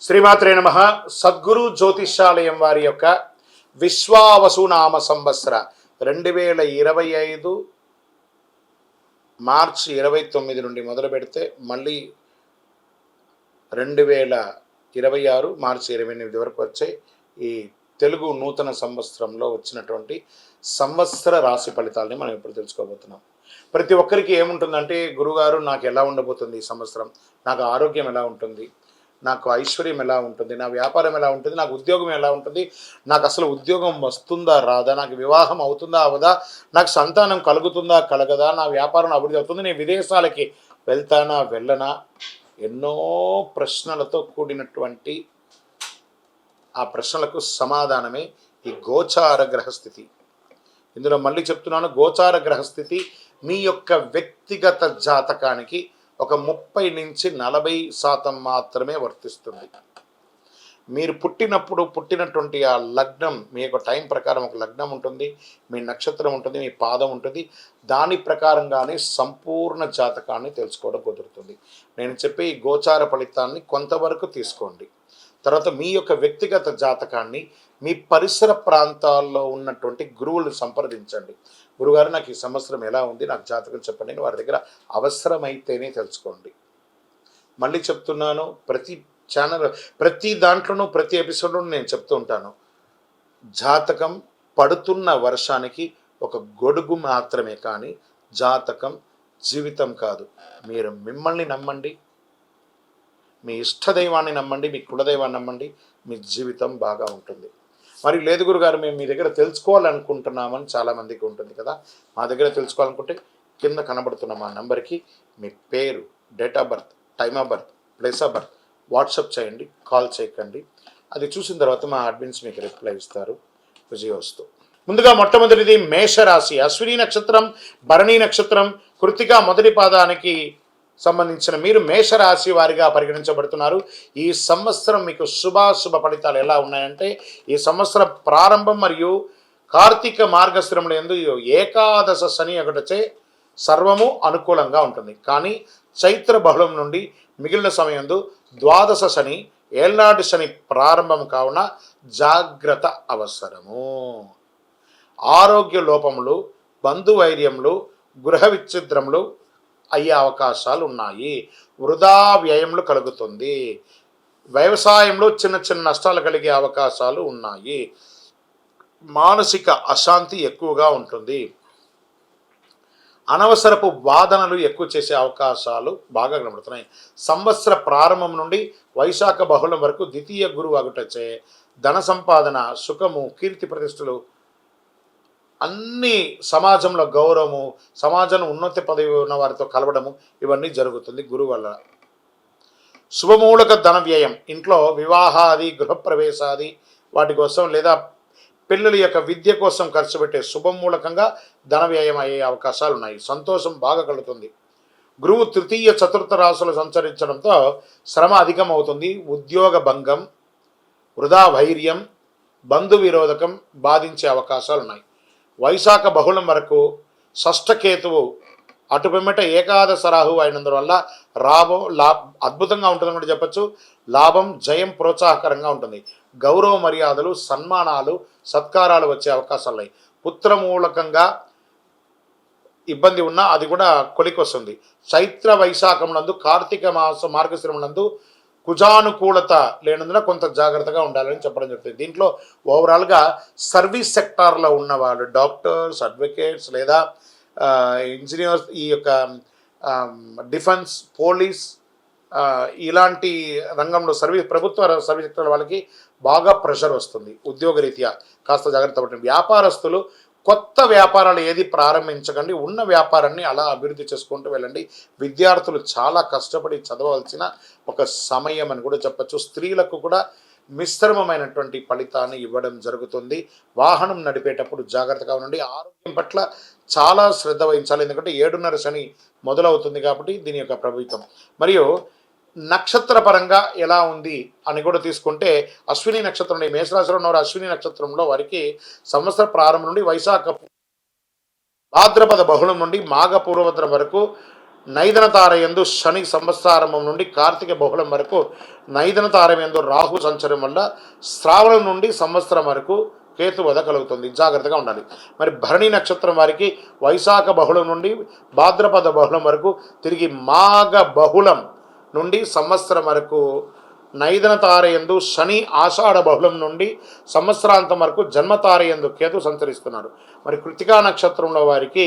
శ్రీమాత్రే నమః. సద్గురు జ్యోతిష్యాలయం వారి యొక్క విశ్వావసునామ సంవత్సర 2025 మార్చి 29 నుండి మొదలు పెడితే మళ్ళీ 2026 మార్చి 28 వరకు వచ్చే ఈ తెలుగు నూతన సంవత్సరంలో వచ్చినటువంటి సంవత్సర రాశి ఫలితాలని మనం ఇప్పుడు తెలుసుకోబోతున్నాం. ప్రతి ఒక్కరికి ఏముంటుందంటే, గురుగారు నాకు ఎలా ఉండబోతుంది ఈ సంవత్సరం, నాకు ఆరోగ్యం ఎలా ఉంటుంది, నాకు ఐశ్వర్యం ఎలా ఉంటుంది, నా వ్యాపారం ఎలా ఉంటుంది, నాకు ఉద్యోగం ఎలా ఉంటుంది, నాకు అసలు ఉద్యోగం వస్తుందా రాదా, నాకు వివాహం అవుతుందా అవదా, నాకు సంతానం కలుగుతుందా కలగదా, నా వ్యాపారం అభివృద్ధి అవుతుంది, నేను విదేశాలకి వెళ్తానా వెళ్ళనా, ఎన్నో ప్రశ్నలతో కూడినటువంటి ఆ ప్రశ్నలకు సమాధానమే ఈ గోచార గ్రహస్థితి. ఇందులో మళ్ళీ చెప్తున్నాను, గోచార గ్రహస్థితి మీ యొక్క వ్యక్తిగత జాతకానికి ఒక 30 నుంచి 40% మాత్రమే వర్తిస్తుంది. మీరు పుట్టినటువంటి ఆ లగ్నం, మీ యొక్క టైం ప్రకారం ఒక లగ్నం ఉంటుంది, మీ నక్షత్రం ఉంటుంది, మీ పాదం ఉంటుంది. దాని ప్రకారంగానే సంపూర్ణ జాతకాన్ని తెలుసుకోవడం కుదురుతుంది. నేను చెప్పే ఈ గోచార ఫలితాన్ని కొంతవరకు తీసుకోండి. తర్వాత మీ యొక్క వ్యక్తిగత జాతకాన్ని మీ పరిసర ప్రాంతాల్లో ఉన్నటువంటి గురువులను సంప్రదించండి. గురుగారు, నాకు ఈ సంవత్సరం ఎలా ఉంది, నాకు జాతకం చెప్పండి అని వారి దగ్గర అవసరమైతేనే తెలుసుకోండి. మళ్ళీ చెప్తున్నాను, ప్రతి దాంట్లోనూ ప్రతి ఎపిసోడ్లోనూ నేను చెప్తూ ఉంటాను, జాతకం పడుతున్న వర్షానికి ఒక గొడుగు మాత్రమే, కానీ జాతకం జీవితం కాదు. మీరు మిమ్మల్ని నమ్మండి, మీ ఇష్టదైవాన్ని నమ్మండి, మీ కులదైవాన్ని నమ్మండి, మీ జీవితం బాగా ఉంటుంది. మరి లేదు గురుగారు, మేము మీ దగ్గర తెలుసుకోవాలనుకుంటున్నామని చాలామందికి ఉంటుంది కదా. మా దగ్గర తెలుసుకోవాలనుకుంటే కింద కనబడుతున్న మా నెంబర్కి మీ పేరు, date of birth, time of birth, place of birth WhatsApp చేయండి, కాల్ చేయకండి. అది చూసిన తర్వాత మా అడ్మిన్స్ మీకు రిప్లై ఇస్తారు. విజయోస్తు. ముందుగా మొట్టమొదటిది మేషరాశి. అశ్విని నక్షత్రం, భరణి నక్షత్రం, కృత్తిక మొదటి పాదానికి సంబంధించిన మీరు మేషరాశి వారిగా పరిగణించబడుతున్నారు. ఈ సంవత్సరం మీకు శుభాశుభ ఫలితాలు ఎలా ఉన్నాయంటే, ఈ సంవత్సర ప్రారంభం మరియు కార్తీక మార్గశిరముల యందు ఏకాదశ శని ఒకటచే సర్వము అనుకూలంగా ఉంటుంది. కానీ చైత్ర బహుళం నుండి మిగిలిన సమయంలో ద్వాదశ శని, ఏళ్నాటి శని ప్రారంభం కావున జాగ్రత్త అవసరము. ఆరోగ్య లోపములు, బంధువైర్యములు, గృహ విచ్ఛిద్రములు అయ్యే అవకాశాలు ఉన్నాయి. వృధా వ్యయములు కలుగుతుంది. వ్యవసాయంలో చిన్న చిన్న నష్టాలు కలిగే అవకాశాలు ఉన్నాయి. మానసిక అశాంతి ఎక్కువగా ఉంటుంది. అనవసరపు వాదనలు ఎక్కువ చేసే అవకాశాలు బాగా కనబడుతున్నాయి. సంవత్సర ప్రారంభం నుండి వైశాఖ బహుళం వరకు ద్వితీయ గురువు అగుటచే ధన సంపాదన, సుఖము, కీర్తి ప్రతిష్టలు, అన్ని సమాజంలో గౌరవము, సమాజం ఉన్నత పదవి ఉన్న వారితో కలవడము, ఇవన్నీ జరుగుతుంది గురువు వల్ల. శుభమూలక ధన వ్యయం, ఇంట్లో వివాహాది, గృహప్రవేశాది వాటి కోసం లేదా పిల్లల యొక్క విద్య కోసం ఖర్చు పెట్టే శుభమూలకంగా ధన వ్యయం అయ్యే అవకాశాలు ఉన్నాయి. సంతోషం బాగా కలుగుతుంది. గురువు తృతీయ చతుర్థ రాశులు సంచరించడంతో శ్రమ అధికమవుతుంది. ఉద్యోగ భంగం, వృధా వైర్యం, బంధు విరోధకం బాధించే అవకాశాలు ఉన్నాయి. వైశాఖ బహుళం వరకు షష్ఠకేతువు అటుపిమ్మట ఏకాదశ రాహువు అయినందువల్ల అద్భుతంగా ఉంటుందని కూడా చెప్పచ్చు. లాభం, జయం ప్రోత్సాహకరంగా ఉంటుంది. గౌరవ మర్యాదలు, సన్మానాలు, సత్కారాలు వచ్చే అవకాశాలు ఉన్నాయి. పుత్రమూలకంగా ఇబ్బంది ఉన్నా అది కూడా కొలికొస్తుంది. చైత్ర వైశాఖమునందు, కార్తీక మాస మార్గశిరమునందు కుజానుకూలత లేనందున కొంత జాగ్రత్తగా ఉండాలని చెప్పడం జరుగుతుంది. దీంట్లో ఓవరాల్గా సర్వీస్ సెక్టార్లో ఉన్నవాళ్ళు, డాక్టర్స్, అడ్వకేట్స్ లేదా ఇంజనీర్స్, ఈ యొక్క డిఫెన్స్, పోలీస్, ఇలాంటి రంగంలో ప్రభుత్వ సర్వీస్ సెక్టర్ వాళ్ళకి బాగా ప్రెషర్ వస్తుంది. ఉద్యోగరీత్యా కాస్త జాగ్రత్త పడండి. వ్యాపారస్తులు కొత్త వ్యాపారాలు ఏది ప్రారంభించకండి, ఉన్న వ్యాపారాన్ని అలా అభివృద్ధి చేసుకుంటూ వెళ్ళండి. విద్యార్థులు చాలా కష్టపడి చదవాల్సిన ఒక సమయం అని కూడా చెప్పచ్చు. స్త్రీలకు కూడా మిశ్రమమైనటువంటి ఫలితాన్ని ఇవ్వడం జరుగుతుంది. వాహనం నడిపేటప్పుడు జాగ్రత్తగా ఉండండి. ఆరోగ్యం పట్ల చాలా శ్రద్ధ వహించాలి, ఎందుకంటే 7:30 శని మొదలవుతుంది కాబట్టి దీని యొక్క ప్రభావితం. మరియు నక్షత్ర పరంగా ఎలా ఉంది అని కూడా తీసుకుంటే, అశ్విని నక్షత్రం, మేషరాశిలో ఉన్నవారు అశ్విని నక్షత్రంలో వారికి సంవత్సర ప్రారంభం నుండి వైశాఖ భాద్రపద బహుళం నుండి మాఘ పూర్వభద్రం వరకు నైదన తారయందు శని సంవత్సరారంభం నుండి కార్తీక బహుళం వరకు నైదన తారయందు రాహు సంచరం వల్ల శ్రావణం నుండి సంవత్సరం వరకు కేతు వధ కలుగుతుంది, జాగ్రత్తగా ఉండాలి. మరి భరణి నక్షత్రం వారికి వైశాఖ బహుళం నుండి భాద్రపద బహుళం వరకు, తిరిగి మాఘ బహుళం నుండి సంవత్సరం వరకు నైదన తారయందు శని ఆషాఢ బహుళం నుండి సంవత్సరాంతం వరకు జన్మతారయందు కేతు సంచరిస్తున్నారు. మరి కృతికా నక్షత్రంలో వారికి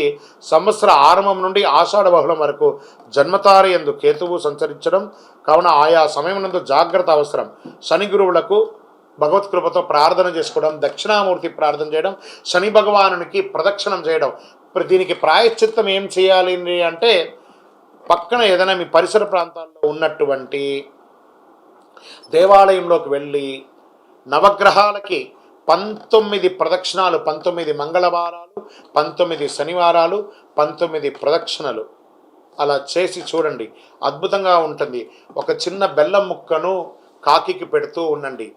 సంవత్సర ఆరంభం నుండి ఆషాఢ బహుళం వరకు జన్మతారయందు కేతువు సంచరించడం కావున ఆయా సమయం నందు జాగ్రత్త అవసరం. శని గురువులకు భగవత్కృపతో ప్రార్థన చేసుకోవడం, దక్షిణామూర్తి ప్రార్థన చేయడం, శని భగవానునికి ప్రదక్షిణం చేయడం. దీనికి ప్రాయశ్చిత్తం ఏం చేయాలి అంటే పక్కన ఏదైనా మీ పరిసర ప్రాంతాల్లో ఉన్నటువంటి దేవాలయంలోకి వెళ్ళి నవగ్రహాలకి 19 ప్రదక్షిణాలు, 19 మంగళవారాలు, 19 శనివారాలు, 19 ప్రదక్షిణలు అలా చేసి చూడండి, అద్భుతంగా ఉంటుంది. ఒక చిన్న బెల్లం ముక్కను కాకికి పెడుతూ ఉండండి.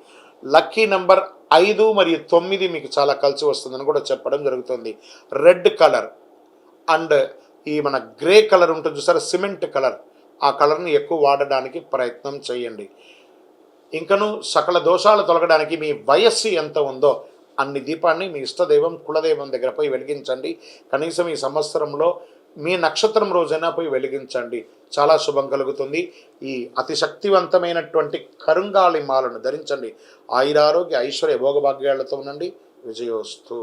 లక్కీ నెంబర్ 5 మరియు 9 మీకు చాలా కలిసి వస్తుందని కూడా చెప్పడం జరుగుతుంది. రెడ్ కలర్ అండ్ ఈ మన గ్రే కలర్ ఉంటుంది చూసారా, సిమెంట్ కలర్, ఆ కలర్ని ఎక్కువ వాడడానికి ప్రయత్నం చేయండి. ఇంకను సకల దోషాలు తొలగడానికి మీ వయస్సు ఎంత ఉందో అన్ని దీపాన్ని మీ ఇష్టదైవం కులదైవం దగ్గర పోయి వెలిగించండి. కనీసం ఈ సంవత్సరంలో మీ నక్షత్రం రోజైనా పోయి వెలిగించండి, చాలా శుభం కలుగుతుంది. ఈ అతి శక్తివంతమైనటువంటి కరుంగాళి మాలను ధరించండి. ఆయురారోగ్య ఐశ్వర్య భోగభాగ్యాలతో ఉండండి. విజయోస్తు.